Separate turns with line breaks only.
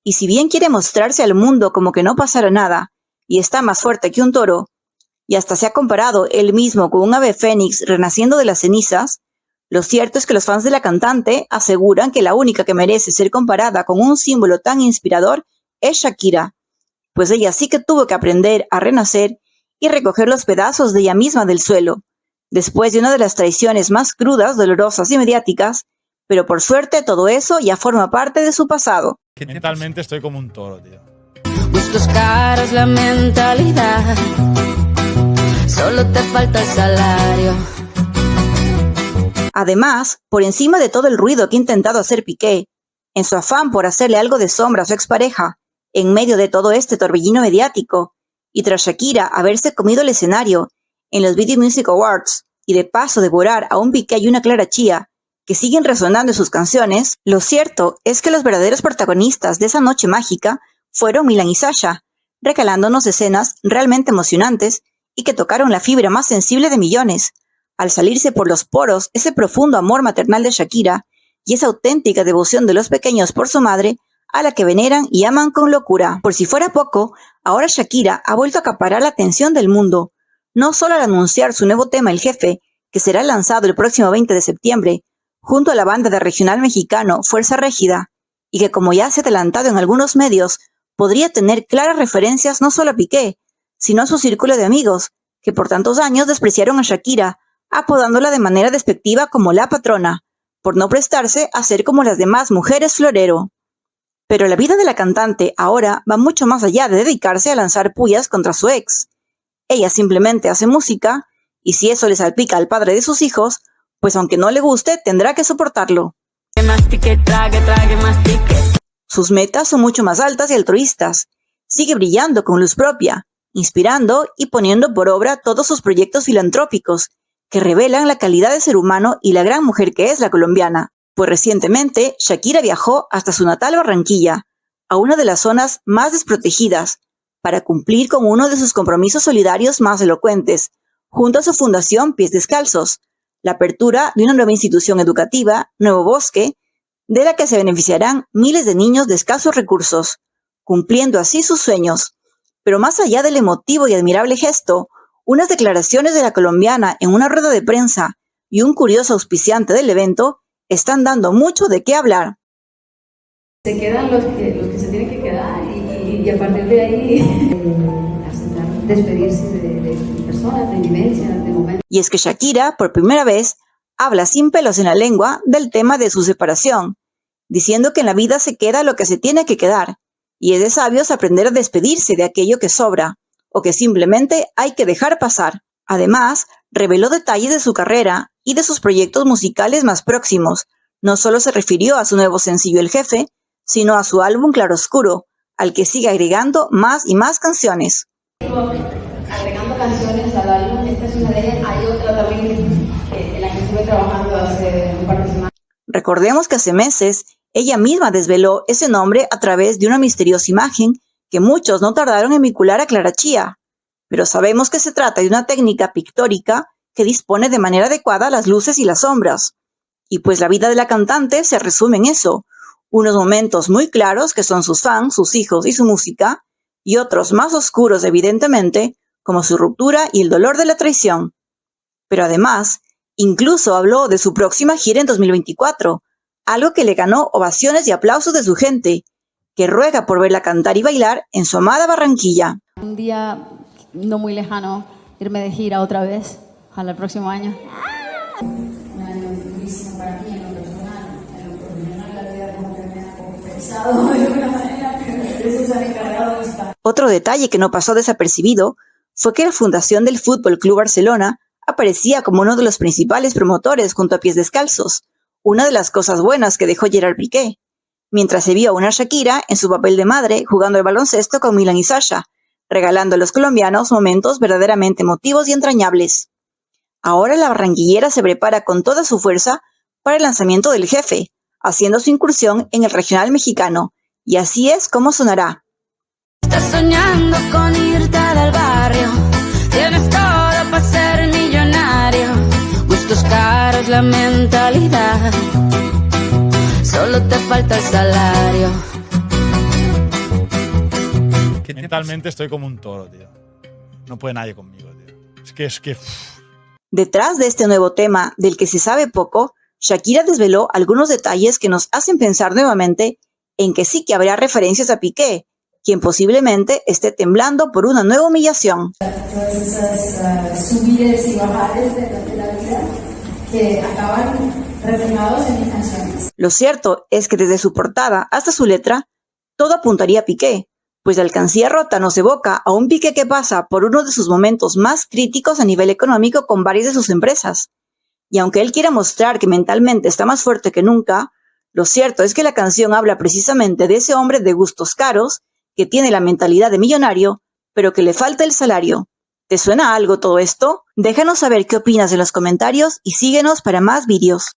Y si bien quiere mostrarse al mundo como que no pasara nada, y está más fuerte que un toro, y hasta se ha comparado él mismo con un ave fénix renaciendo de las cenizas, lo cierto es que los fans de la cantante aseguran que la única que merece ser comparada con un símbolo tan inspirador es Shakira, pues ella sí que tuvo que aprender a renacer y recoger los pedazos de ella misma del suelo, después de una de las traiciones más crudas, dolorosas y mediáticas, pero por suerte todo eso ya forma parte de su pasado.
Mentalmente estoy como un toro, tío.
Gustos caros, la mentalidad, solo te falta el salario.
Además, por encima de todo el ruido que ha intentado hacer Piqué, en su afán por hacerle algo de sombra a su expareja, en medio de todo este torbellino mediático, y tras Shakira haberse comido el escenario en los Video Music Awards y de paso devorar a un Piqué y una Clara Chía que siguen resonando en sus canciones, lo cierto es que los verdaderos protagonistas de esa noche mágica fueron Milan y Sasha, regalándonos escenas realmente emocionantes y que tocaron la fibra más sensible de millones, al salirse por los poros ese profundo amor maternal de Shakira y esa auténtica devoción de los pequeños por su madre, a la que veneran y aman con locura. Por si fuera poco, ahora Shakira ha vuelto a acaparar la atención del mundo, no solo al anunciar su nuevo tema El Jefe, que será lanzado el próximo 20 de septiembre, junto a la banda de regional mexicano Fuerza Régida, y que como ya se ha adelantado en algunos medios, podría tener claras referencias no solo a Piqué, sino a su círculo de amigos, que por tantos años despreciaron a Shakira, apodándola de manera despectiva como la patrona, por no prestarse a ser como las demás mujeres florero. Pero la vida de la cantante ahora va mucho más allá de dedicarse a lanzar pullas contra su ex. Ella simplemente hace música, y si eso le salpica al padre de sus hijos, pues aunque no le guste, tendrá que soportarlo. Sus metas son mucho más altas y altruistas. Sigue brillando con luz propia, inspirando y poniendo por obra todos sus proyectos filantrópicos, que revelan la calidad de ser humano y la gran mujer que es la colombiana. Pues recientemente, Shakira viajó hasta su natal Barranquilla, a una de las zonas más desprotegidas, para cumplir con uno de sus compromisos solidarios más elocuentes, junto a su fundación Pies Descalzos, la apertura de una nueva institución educativa, Nuevo Bosque, de la que se beneficiarán miles de niños de escasos recursos, cumpliendo así sus sueños. Pero más allá del emotivo y admirable gesto, unas declaraciones de la colombiana en una rueda de prensa y un curioso auspiciante del evento están dando mucho de qué hablar.
Se quedan los que se tienen que quedar y a partir de ahí aceptar despedirse de personas, de vivencias, de momentos.
Y es que Shakira, por primera vez, habla sin pelos en la lengua del tema de su separación, diciendo que en la vida se queda lo que se tiene que quedar, y es de sabios aprender a despedirse de aquello que sobra, o que simplemente hay que dejar pasar. Además, reveló detalles de su carrera y de sus proyectos musicales más próximos. No solo se refirió a su nuevo sencillo El Jefe, sino a su álbum Claroscuro, al que sigue agregando más y más canciones.
Agregando canciones al álbum, esta es una de ellas, hay otra también en la que estuve trabajando hace un par de semanas.
Recordemos que hace meses, ella misma desveló ese nombre a través de una misteriosa imagen que muchos no tardaron en vincular a Clara Chía, pero sabemos que se trata de una técnica pictórica que dispone de manera adecuada las luces y las sombras. Y pues la vida de la cantante se resume en eso, unos momentos muy claros que son sus fans, sus hijos y su música, y otros más oscuros evidentemente, como su ruptura y el dolor de la traición. Pero además, incluso habló de su próxima gira en 2024, algo que le ganó ovaciones y aplausos de su gente, que ruega por verla cantar y bailar en su amada Barranquilla.
Un día no muy lejano, irme de gira otra vez, ojalá el próximo año.
Un año durísimo para mí en lo personal, la vida como que me ha compensado de alguna manera, pero eso se ha encargado de estar.
Otro detalle que no pasó desapercibido fue que la fundación del Fútbol Club Barcelona aparecía como uno de los principales promotores junto a Pies Descalzos, una de las cosas buenas que dejó Gerard Piqué, mientras se vio a una Shakira en su papel de madre jugando al baloncesto con Milan y Sasha, regalando a los colombianos momentos verdaderamente emotivos y entrañables. Ahora la barranquillera se prepara con toda su fuerza para el lanzamiento del Jefe, haciendo su incursión en el regional mexicano, y así es como sonará.
Estás soñando con irte del barrio, tienes todo para ser millonario, gustos caros, la mentalidad, solo te falta el salario.
¿Qué te
Mentalmente estoy como un toro, tío. No puede nadie conmigo, tío. Es que...
Detrás de este nuevo tema, del que se sabe poco, Shakira desveló algunos detalles que nos hacen pensar nuevamente en que sí que habrá referencias a Piqué, quien posiblemente esté temblando por una nueva humillación.
Todas esas subides y bajadas de la vida que acaban reflejados en mis canciones.
Lo cierto es que desde su portada hasta su letra, todo apuntaría a Piqué, pues la alcancía rota nos evoca a un Piqué que pasa por uno de sus momentos más críticos a nivel económico con varias de sus empresas. Y aunque él quiera mostrar que mentalmente está más fuerte que nunca, lo cierto es que la canción habla precisamente de ese hombre de gustos caros, que tiene la mentalidad de millonario, pero que le falta el salario. ¿Te suena algo todo esto? Déjanos saber qué opinas en los comentarios y síguenos para más vídeos.